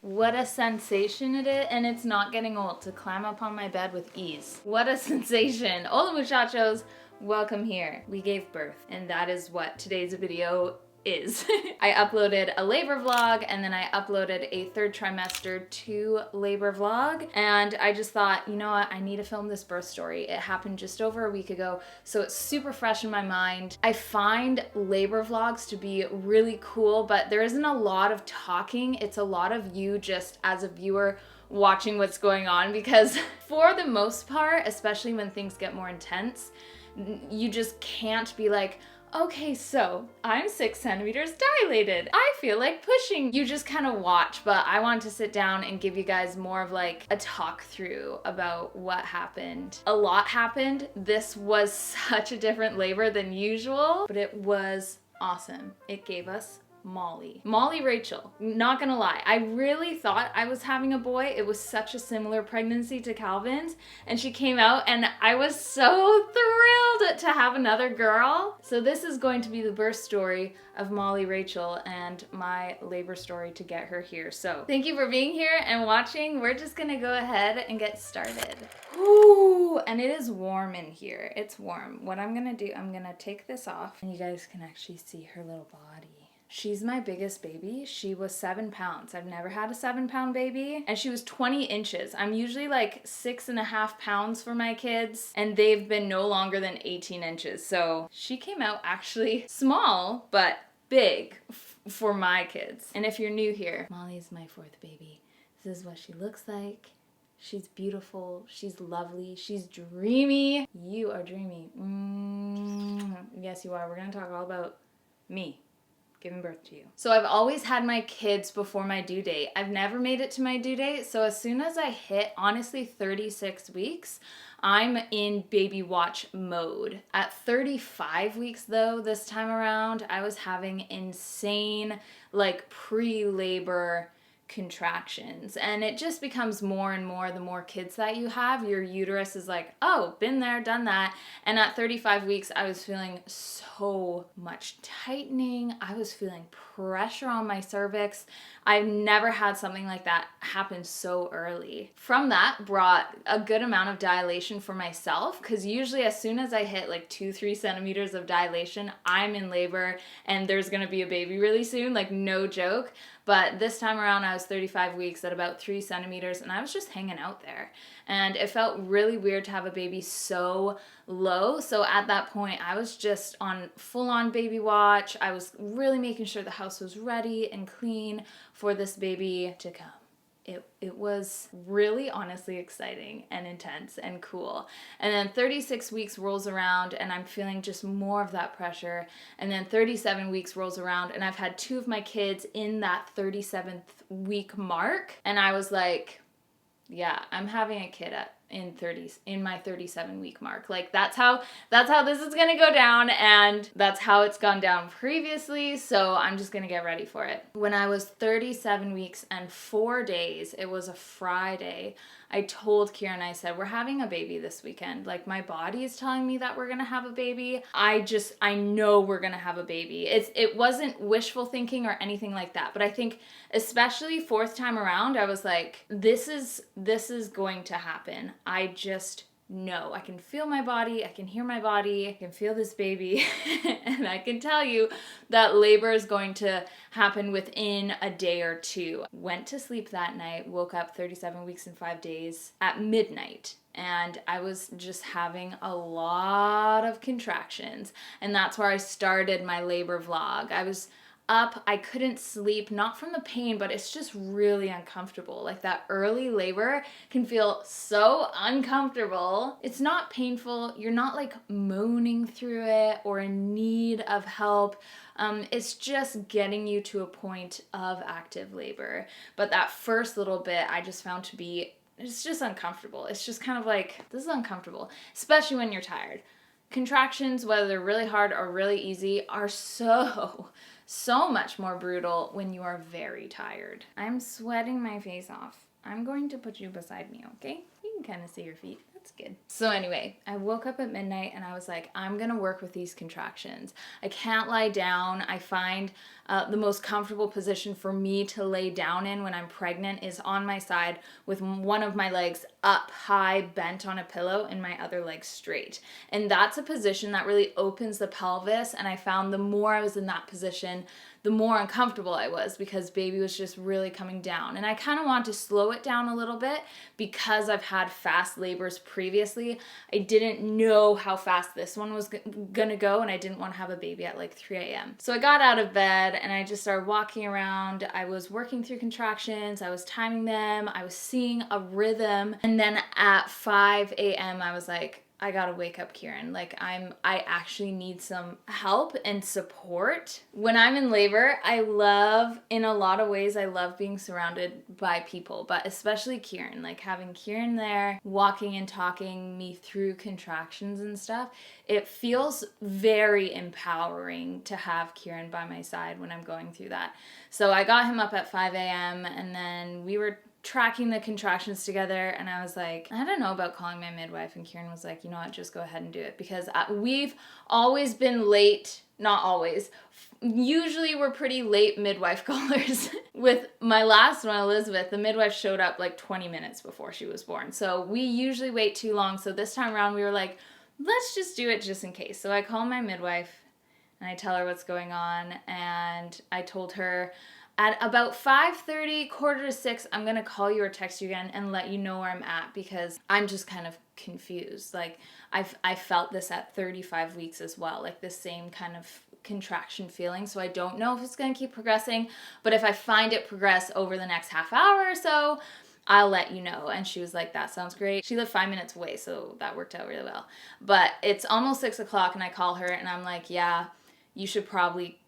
What a sensation it is, and it's not getting old to climb up on my bed with ease. What a sensation. Hola muchachos, welcome here. We gave birth, and that is what today's video is. I uploaded a labor vlog, and then I uploaded a third trimester 2 labor vlog, and I just thought, you know what, I need to film this birth story. It happened just over a week ago, so it's super fresh in my mind. I find labor vlogs to be really cool, but there isn't a lot of talking. It's a lot of you just as a viewer watching what's going on, because for the most part, especially when things get more intense, you just can't be like, okay, so I'm 6 centimeters dilated. I feel like pushing. You just kind of watch, but I want to sit down and give you guys more of like a talk through about what happened. A lot happened. This was such a different labor than usual, but it was awesome. It gave us Molly Rachel. Not gonna lie, I really thought I was having a boy. It was such a similar pregnancy to Calvin's, and she came out and I was so thrilled to have another girl. So this is going to be the birth story of Molly Rachel and my labor story to get her here. So thank you for being here and watching. We're just gonna go ahead and get started. Ooh, and it is warm in here. It's warm. What I'm gonna do, I'm gonna take this off and you guys can actually see her little body. She's my biggest baby. She was 7 pounds. I've never had a 7-pound baby. And she was 20 inches. I'm usually like 6.5 pounds for my kids, and they've been no longer than 18 inches. So she came out actually small, but big for my kids. And if you're new here, Molly's my 4th baby. This is what she looks like. She's beautiful. She's lovely. She's dreamy. You are dreamy. Yes, you are. We're gonna talk all about me giving birth to you. So I've always had my kids before my due date. I've never made it to my due date. So as soon as I hit, honestly, 36 weeks, I'm in baby watch mode. At 35 weeks though, this time around, I was having insane, like pre-labor contractions, and it just becomes more and more the more kids that you have. Your uterus is like, oh, been there, done that. And at 35 weeks I was feeling so much tightening. I was feeling pressure on my cervix. I've never had something like that happen so early. From that brought a good amount of dilation for myself, because usually as soon as I hit like 2-3 centimeters of dilation, I'm in labor and there's gonna be a baby really soon, like no joke. But this time around, I was 35 weeks at about 3 centimeters, and I was just hanging out there. And it felt really weird to have a baby so low. So at that point, I was just on full-on baby watch. I was really making sure the house was ready and clean for this baby to come. It was really honestly exciting and intense and cool. And then 36 weeks rolls around and I'm feeling just more of that pressure. And then 37 weeks rolls around and I've had 2 of my kids in that 37th week mark. And I was like, yeah, I'm having a kid in my 37 week mark. Like that's how this is gonna go down, and that's how it's gone down previously, so I'm just gonna get ready for it. When I was 37 weeks and 4 days, it was a Friday, I told Kieran, I said, we're having a baby this weekend. Like my body is telling me that we're gonna have a baby. I know we're gonna have a baby. It wasn't wishful thinking or anything like that, but I think especially 4th time around, I was like, this is going to happen. I just know. I can feel my body, I can hear my body, I can feel this baby, and I can tell you that labor is going to happen within a day or 2. Went to sleep that night, woke up 37 weeks and 5 days at midnight, and I was just having a lot of contractions, and that's where I started my labor vlog. I was up, I couldn't sleep, not from the pain, but it's just really uncomfortable. Like that early labor can feel so uncomfortable. It's not painful. You're not like moaning through it or in need of help. It's just getting you to a point of active labor. But that first little bit I just found to be, it's just uncomfortable. It's just kind of like, this is uncomfortable, especially when you're tired. Contractions, whether they're really hard or really easy, are so much more brutal when you are very tired. I'm sweating my face off. I'm going to put you beside me, okay? You can kind of see your feet. That's It's good. So anyway, I woke up at midnight and I was like, I'm gonna work with these contractions. I can't lie down. I find the most comfortable position for me to lay down in when I'm pregnant is on my side with one of my legs up high, bent on a pillow, and my other leg straight. And that's a position that really opens the pelvis. And I found the more I was in that position, the more uncomfortable I was because baby was just really coming down. And I kind of want to slow it down a little bit because I've had fast labors previously. I didn't know how fast this one was gonna go, and I didn't want to have a baby at like 3 a.m. So I got out of bed and I just started walking around. I was working through contractions, I was timing them, I was seeing a rhythm. And then at 5 a.m. I was like, I gotta wake up Kieran. Like I actually need some help and support. When I'm in labor, in a lot of ways, I love being surrounded by people, but especially Kieran, like having Kieran there, walking and talking me through contractions and stuff. It feels very empowering to have Kieran by my side when I'm going through that. So I got him up at 5 a.m. and then we were tracking the contractions together, and I was like, I don't know about calling my midwife, and Kieran was like, you know what, just go ahead and do it, because we've always been late, not always, usually we're pretty late midwife callers. With my last one, Elizabeth, the midwife showed up like 20 minutes before she was born, so we usually wait too long. So this time around we were like, let's just do it just in case. So I call my midwife and I tell her what's going on, and I told her at about 5:30, 5:45, I'm gonna call you or text you again and let you know where I'm at, because I'm just kind of confused. Like I felt this at 35 weeks as well, like the same kind of contraction feeling. So I don't know if it's gonna keep progressing, but if I find it progress over the next half hour or so, I'll let you know. And she was like, that sounds great. She lived 5 minutes away, so that worked out really well. But it's almost 6 o'clock and I call her and I'm like, yeah, you should probably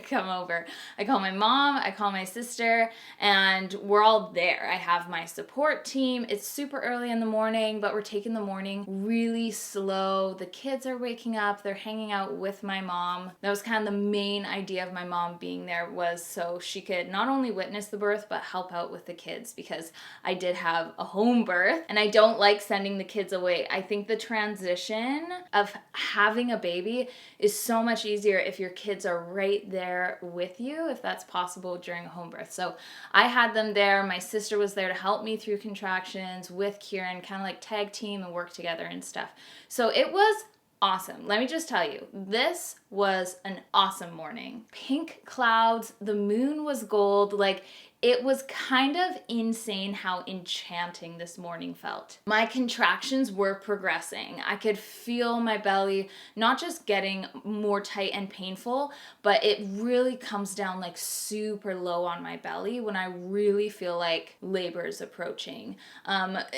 come over. I call my mom, I call my sister, and we're all there. I have my support team. It's super early in the morning, but we're taking the morning really slow. The kids are waking up, they're hanging out with my mom. That was kind of the main idea of my mom being there, was so she could not only witness the birth, but help out with the kids, because I did have a home birth and I don't like sending the kids away. I think the transition of having a baby is so much easier if your kids are right there with you, if that's possible during a home birth. So I had them there. My sister was there to help me through contractions with Kieran, kind of like tag team and work together and stuff. So it was awesome. Let me just tell you, this was an awesome morning. Pink clouds, the moon was gold, like it was kind of insane how enchanting this morning felt. My contractions were progressing. I could feel my belly not just getting more tight and painful, but it really comes down like super low on my belly when I really feel like labor is approaching.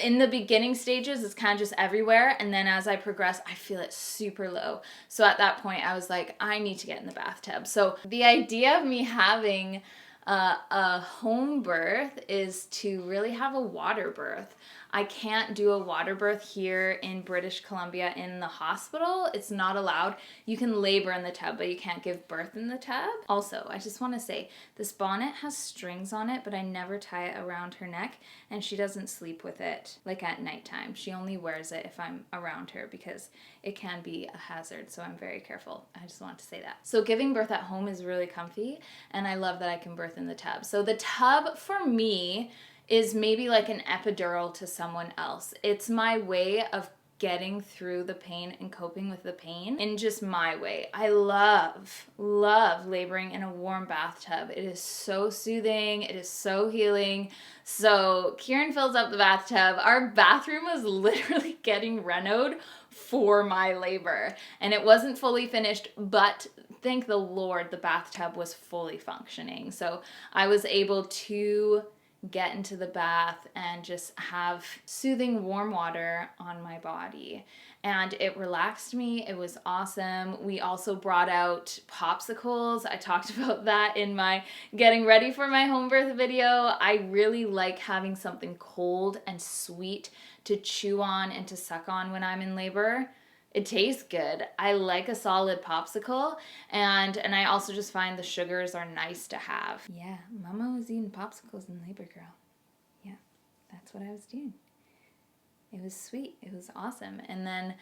In the beginning stages, it's kind of just everywhere. And then as I progress, I feel it super low. So at that point, I was like, I need to get in the bathtub. So the idea of me having a home birth is to really have a water birth. I can't do a water birth here in British Columbia in the hospital. It's not allowed. You can labor in the tub, but you can't give birth in the tub. Also, I just want to say, this bonnet has strings on it, but I never tie it around her neck, and she doesn't sleep with it like at nighttime. She only wears it if I'm around her, because it can be a hazard, so I'm very careful. I just want to say that. So giving birth at home is really comfy, and I love that I can birth in the tub. So the tub for me is maybe like an epidural to someone else. It's my way of getting through the pain and coping with the pain in just my way. I love laboring in a warm bathtub. It is so soothing. It is so healing. So Kieran fills up the bathtub. Our bathroom was literally getting renoed for my labor, and it wasn't fully finished, but thank the Lord the bathtub was fully functioning. So I was able to get into the bath and just have soothing warm water on my body, and it relaxed me. It was awesome. We also brought out popsicles. I talked about that in my getting ready for my home birth video. I really like having something cold and sweet to chew on and to suck on when I'm in labor. It tastes good. I like a solid popsicle, and I also just find the sugars are nice to have. Yeah, Mama was eating popsicles in labor, girl. Yeah, that's what I was doing. it was sweet. It was awesome. And then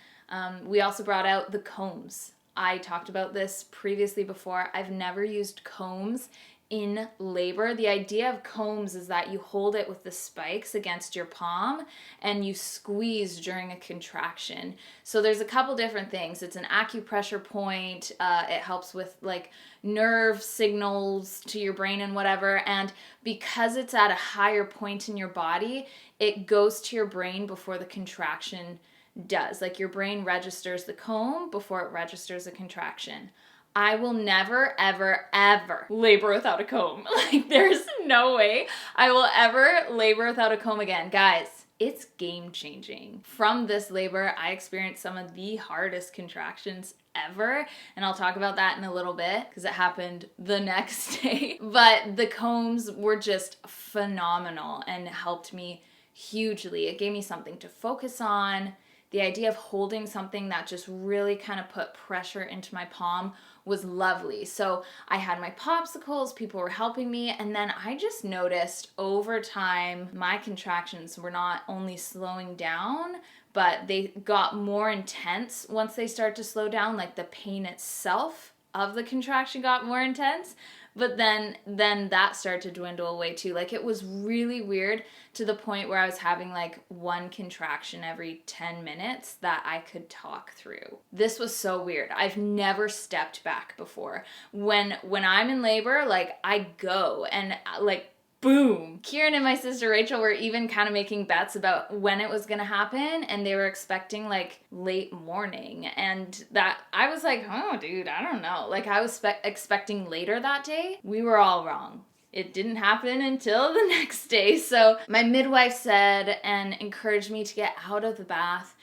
we also brought out the combs. I talked about this previously before. I've never used combs in labor. The idea of combs is that you hold it with the spikes against your palm and you squeeze during a contraction. So there's a couple different things. It's an acupressure point. It helps with like nerve signals to your brain and whatever. And because it's at a higher point in your body, it goes to your brain before the contraction does. Like your brain registers the comb before it registers a contraction. I will never, ever, ever labor without a comb. Like, there's no way I will ever labor without a comb again. Guys, it's game changing. From this labor, I experienced some of the hardest contractions ever, and I'll talk about that in a little bit because it happened the next day. But the combs were just phenomenal and helped me hugely. It gave me something to focus on. The idea of holding something that just really kind of put pressure into my palm was lovely. So I had my popsicles, people were helping me, and then I just noticed over time my contractions were not only slowing down, but they got more intense once they start to slow down. Like the pain itself of the contraction got more intense. But then that started to dwindle away too. Like it was really weird to the point where I was having like one contraction every 10 minutes that I could talk through. This was so weird. I've never stepped back before. When I'm in labor, like I go and like boom. Kieran and my sister Rachel were even kind of making bets about when it was going to happen, and they were expecting like late morning, and that I was like, oh dude, I don't know. Like I was expecting later that day. We were all wrong. It didn't happen until the next day. So my midwife said and encouraged me to get out of the bath.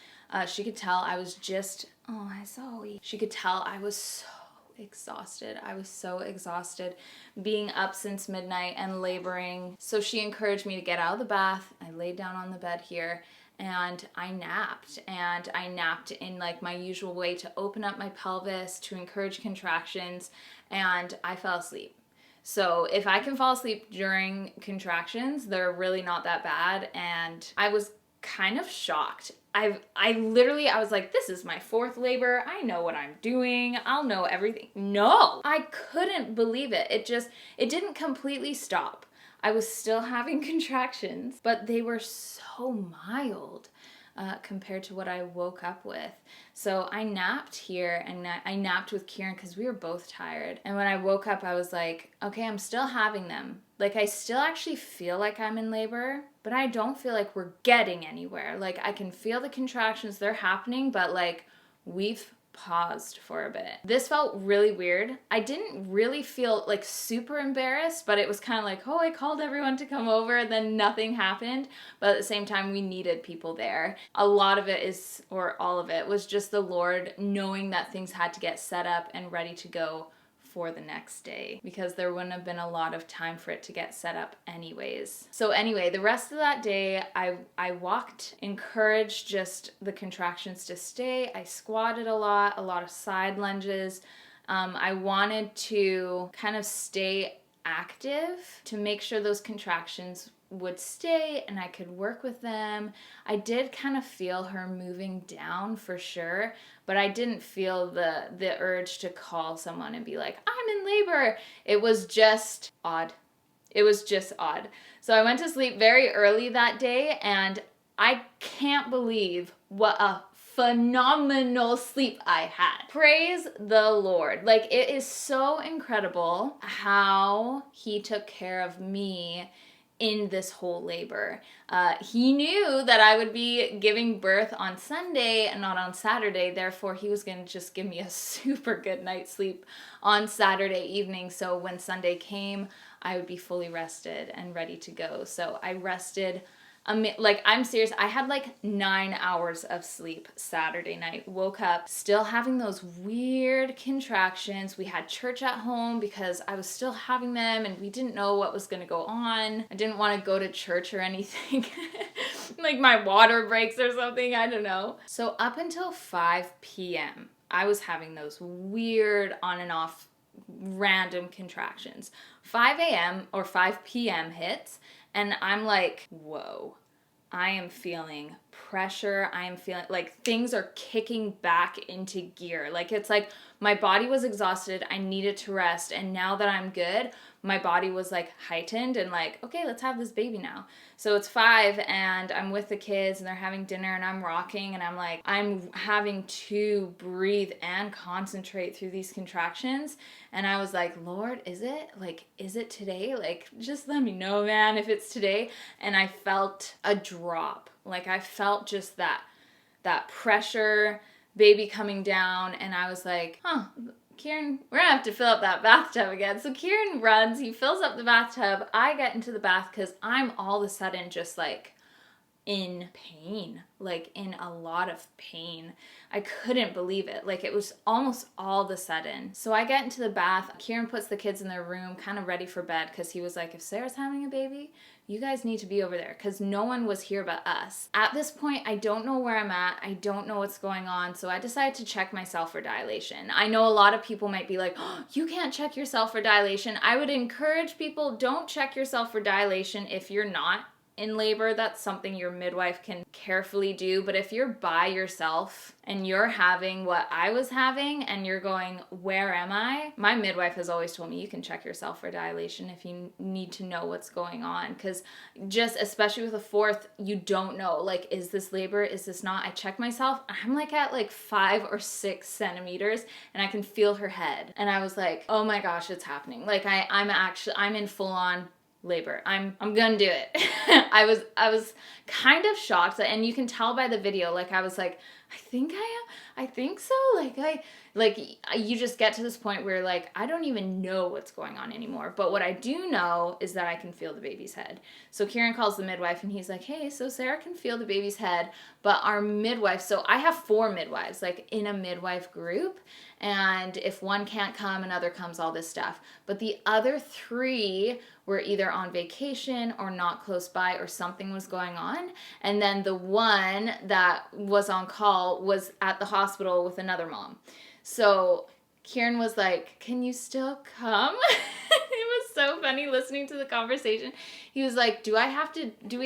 She could tell I was just, oh, Zoe. She could tell I was so exhausted. I was so exhausted being up since midnight and laboring. So she encouraged me to get out of the bath. I laid down on the bed here and I napped. And I napped in like my usual way to open up my pelvis, to encourage contractions, and I fell asleep. So if I can fall asleep during contractions, they're really not that bad. And I was kind of shocked. I was like, this is my fourth labor. I know what I'm doing. I'll know everything. No, I couldn't believe it. It didn't completely stop. I was still having contractions, but they were so mild compared to what I woke up with. So I napped here, and I napped with Kieran because we were both tired. And when I woke up, I was like, okay, I'm still having them. Like I still actually feel like I'm in labor, but I don't feel like we're getting anywhere. Like I can feel the contractions, they're happening, but like we've paused for a bit. This felt really weird. I didn't really feel like super embarrassed, but it was kind of like, oh, I called everyone to come over and then nothing happened. But at the same time, we needed people there. A lot of it is, or all of it, was just the Lord knowing that things had to get set up and ready to go for the next day, because there wouldn't have been a lot of time for it to get set up anyways. So anyway, the rest of that day, I walked, encouraged just the contractions to stay. I squatted a lot of side lunges. I wanted to kind of stay active to make sure those contractions would stay and I could work with them. I did kind of feel her moving down for sure, but I didn't feel the urge to call someone and be like, I'm in labor. It was just odd. It was just odd. So I went to sleep very early that day, and I can't believe what a phenomenal sleep I had. Praise the Lord. Like, it is so incredible how he took care of me in this whole labor. He knew that I would be giving birth on Sunday and not on Saturday. Therefore, he was going to just give me a super good night's sleep on Saturday evening. So when Sunday came, I would be fully rested and ready to go. So I rested. I'm serious. I had like 9 hours of sleep Saturday night. Woke up still having those weird contractions. We had church at home because I was still having them and we didn't know what was going to go on. I didn't want to go to church or anything. Like my water breaks or something. I don't know. So up until 5 p.m., I was having those weird on and off random contractions. 5 a.m. or 5 p.m. hits, and I'm like, whoa, I am feeling pressure. I am feeling like things are kicking back into gear. Like it's like my body was exhausted. I needed to rest. And now that I'm good, my body was like heightened and like, okay, let's have this baby now. So it's 5 and I'm with the kids and they're having dinner and I'm rocking and I'm like, I'm having to breathe and concentrate through these contractions. And I was like, Lord, is it? Like, is it today? Like, just let me know, man, if it's today. And I felt a drop. Like I felt just that pressure, baby coming down. And I was like, Kieran, we're gonna have to fill up that bathtub again. So Kieran runs, he fills up the bathtub. I get into the bath because I'm all of a sudden just like in pain, like in a lot of pain. I couldn't believe it. Like it was almost all of a sudden. So I get into the bath. Kieran puts the kids in their room, kind of ready for bed because he was like, if Sarah's having a baby, you guys need to be over there because no one was here but us. At this point, I don't know where I'm at. I don't know what's going on. So I decided to check myself for dilation. I know a lot of people might be like, oh, you can't check yourself for dilation. I would encourage people, don't check yourself for dilation if you're not in labor. That's something your midwife can carefully do. But if you're by yourself and you're having what I was having and you're going, where am I? My midwife has always told me you can check yourself for dilation if you need to know what's going on. Because just especially with a 4th, you don't know, like, is this labor? Is this not? I check myself. I'm like at like 5 or 6 centimeters and I can feel her head. And I was like, oh my gosh, it's happening. Like I'm in full on labor. I'm gonna do it. I was kind of shocked, and you can tell by the video, like I was like, I think I am. I think so. Like you just get to this point where like I don't even know what's going on anymore. But what I do know is that I can feel the baby's head. So Kieran calls the midwife and he's like, hey, so Sarah can feel the baby's head, but our midwife, so I have 4 midwives like in a midwife group, and if one can't come, another comes, all this stuff. But the other 3 were either on vacation or not close by or something was going on. And then the one that was on call was at the hospital with another mom. So Kieran was like, can you still come? It was so funny listening to the conversation. He was like, do we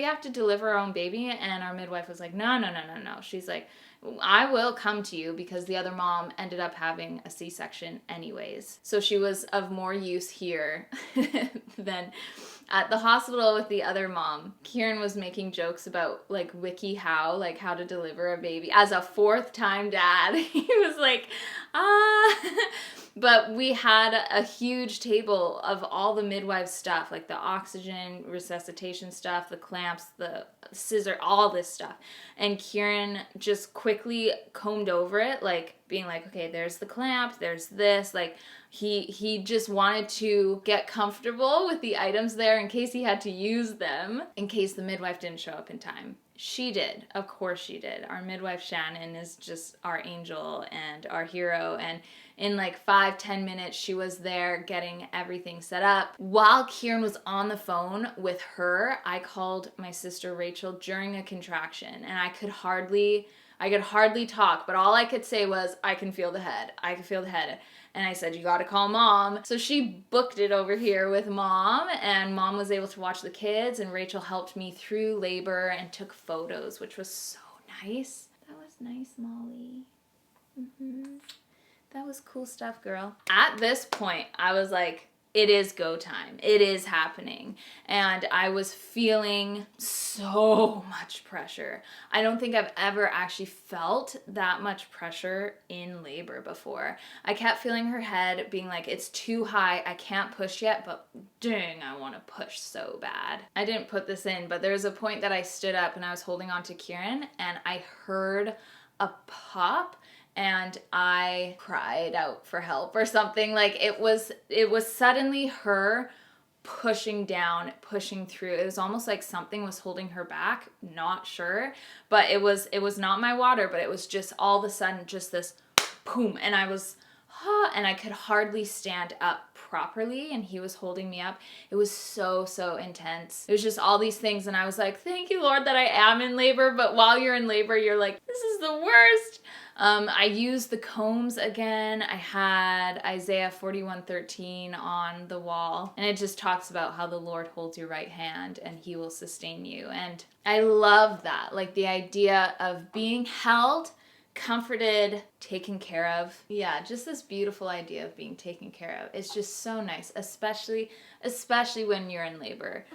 have to deliver our own baby? And our midwife was like, no. She's like, I will come to you because the other mom ended up having a C-section anyways. So she was of more use here than at the hospital with the other mom. Kieran was making jokes about like WikiHow, like how to deliver a baby. As a 4th time dad, he was like, But we had a huge table of all the midwife stuff, like the oxygen, resuscitation stuff, the clamps, the scissor, all this stuff. And Kieran just quickly combed over it, like being like, okay, there's the clamp, there's this. Like he just wanted to get comfortable with the items there in case he had to use them, in case the midwife didn't show up in time. She did. Of course she did. Our midwife Shannon is just our angel and our hero, and in like 5-10 minutes she was there getting everything set up. While Kieran was on the phone with her, I called my sister Rachel during a contraction, and I could hardly talk, but all I could say was, I can feel the head. And I said, you gotta call mom. So she booked it over here with mom, and mom was able to watch the kids, and Rachel helped me through labor and took photos, which was so nice. That was nice, Molly. That was cool stuff, girl. At this point, I was like, it is go time. It is happening. And I was feeling so much pressure. I don't think I've ever actually felt that much pressure in labor before. I kept feeling her head being like, it's too high. I can't push yet, but dang, I want to push so bad. I didn't put this in, but there was a point that I stood up and I was holding on to Kieran and I heard a pop. And I cried out for help or something. Like it was suddenly her pushing down, pushing through. It was almost like something was holding her back. Not sure, but it was not my water, but it was just all of a sudden just this boom, and I was, and I could hardly stand up properly and he was holding me up. It was so, so intense. It was just all these things and I was like, thank you, Lord, that I am in labor. But while you're in labor, you're like, this is the worst. I used the combs again. I had Isaiah 41:13 on the wall, and it just talks about how the Lord holds your right hand and he will sustain you. And I love that, like the idea of being held, comforted, taken care of. Yeah, just this beautiful idea of being taken care of. It's just so nice, especially when you're in labor.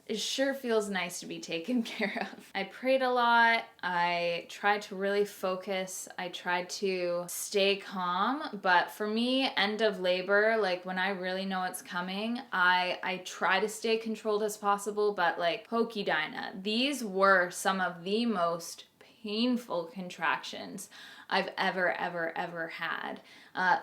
It sure feels nice to be taken care of. I prayed a lot. I tried to really focus. I tried to stay calm. But for me, end of labor, like when I really know it's coming, I try to stay controlled as possible. But like, Hokey Dinah, these were some of the most painful contractions I've ever had.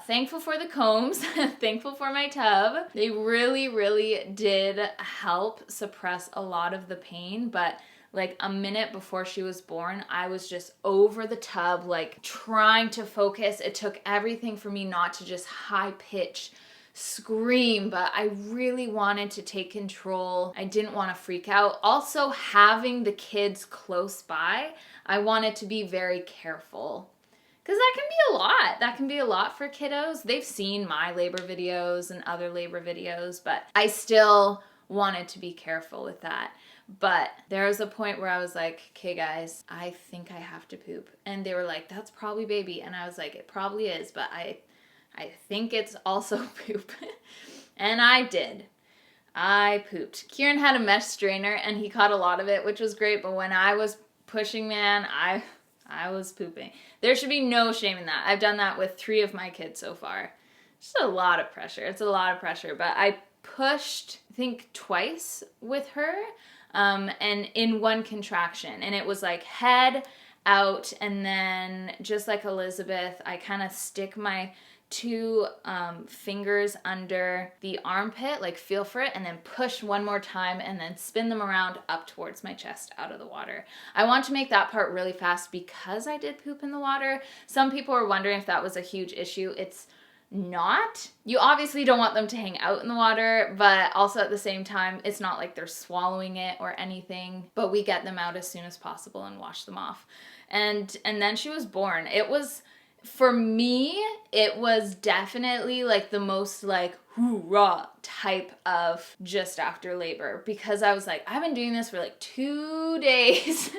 Thankful for the combs, thankful for my tub. They really did help suppress a lot of the pain, but like a minute before she was born, I was just over the tub, like trying to focus. It took everything for me not to just high pitch scream, but I really wanted to take control. I didn't want to freak out. Also, having the kids close by, I wanted to be very careful. Because that can be a lot. That can be a lot for kiddos. They've seen my labor videos and other labor videos, but I still wanted to be careful with that. But there was a point where I was like, okay guys, I think I have to poop. And they were like, that's probably baby. And I was like, it probably is, but I think it's also poop. And I did. I pooped. Kieran had a mesh strainer and he caught a lot of it, which was great. But when I was pushing, man, I was pooping. There should be no shame in that. I've done that with 3 of my kids so far. Just a lot of pressure. It's a lot of pressure. But I pushed, I think, twice with her and in one contraction. And it was like head out. And then just like Elizabeth, I kind of stick my 2 fingers under the armpit, like feel for it, and then push one more time and then spin them around up towards my chest out of the water. I want to make that part really fast because I did poop in the water. Some people are wondering if that was a huge issue. It's not. You obviously don't want them to hang out in the water, but also at the same time, it's not like they're swallowing it or anything, but we get them out as soon as possible and wash them off. And then she was born. It was, for me, it was definitely like the most like hoorah type of just after labor, because I was like, I've been doing this for like 2 days.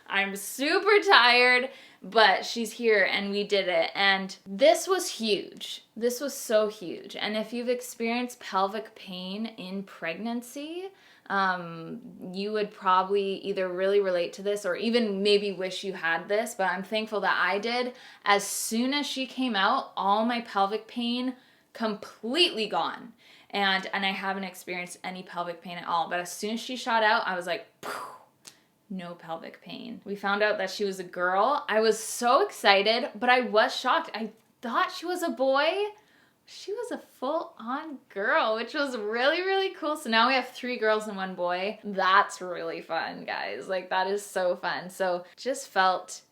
I'm super tired, but she's here and we did it. And this was huge. This was so huge. And if you've experienced pelvic pain in pregnancy, you would probably either really relate to this or even maybe wish you had this, but I'm thankful that I did. As soon as she came out, all my pelvic pain completely gone. And I haven't experienced any pelvic pain at all. But as soon as she shot out, I was like, no pelvic pain. We found out that she was a girl. I was so excited, but I was shocked. I thought she was a boy. She was a full-on girl, which was really cool. So now we have 3 girls and 1 boy. That's really fun, guys. Like, that is so fun. So just felt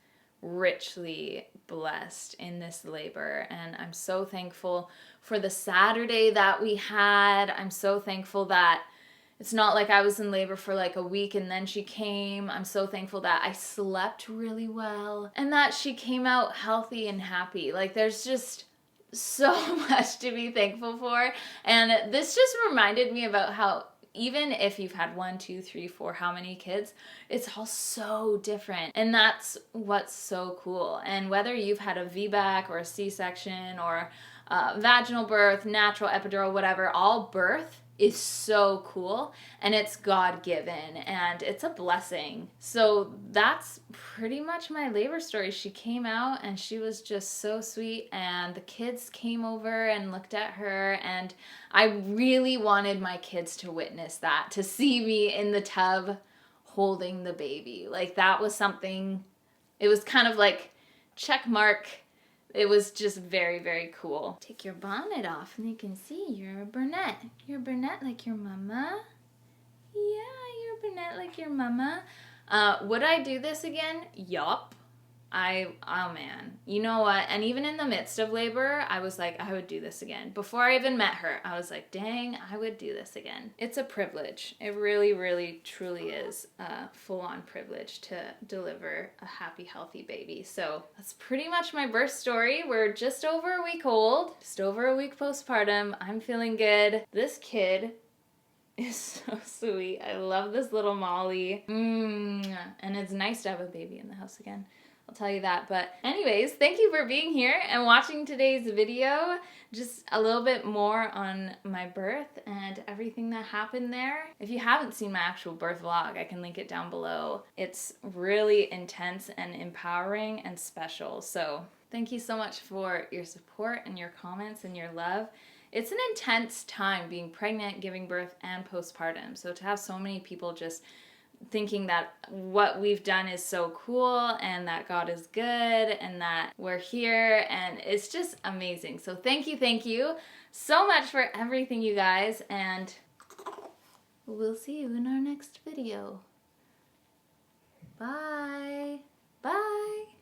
richly blessed in this labor. And I'm so thankful for the Saturday that we had. I'm so thankful that it's not like I was in labor for like a week and then she came. I'm so thankful that I slept really well and that she came out healthy and happy. Like, there's just so much to be thankful for. And this just reminded me about how even if you've had 1, 2, 3, 4, how many kids, it's all so different. And that's what's so cool. And whether you've had a VBAC or a C-section or vaginal birth, natural epidural, whatever, all birth is so cool and it's God-given and it's a blessing. So that's pretty much my labor story. She came out and she was just so sweet, and the kids came over and looked at her, and I really wanted my kids to witness that, to see me in the tub holding the baby. Like, that was something, it was kind of like check mark. It was just very cool. Take your bonnet off and you can see you're a brunette. You're a brunette like your mama. Yeah, you're a brunette like your mama. Would I do this again? Yup. Oh man, you know what? And even in the midst of labor, I was like, I would do this again. Before I even met her, I was like, dang, I would do this again. It's a privilege. It really, really, truly is a full-on privilege to deliver a happy, healthy baby. So that's pretty much my birth story. We're just over a week old, just over a week postpartum. I'm feeling good. This kid is so sweet. I love this little Molly. And it's nice to have a baby in the house again. I'll tell you that. But anyways, thank you for being here and watching today's video. Just a little bit more on my birth and everything that happened there. If you haven't seen my actual birth vlog, I can link it down below. It's really intense and empowering and special. So thank you so much for your support and your comments and your love. It's an intense time being pregnant, giving birth, and postpartum. So to have so many people just thinking that what we've done is so cool and that God is good and that we're here, and it's just amazing. So thank you so much for everything, you guys, and we'll see you in our next video. Bye. Bye.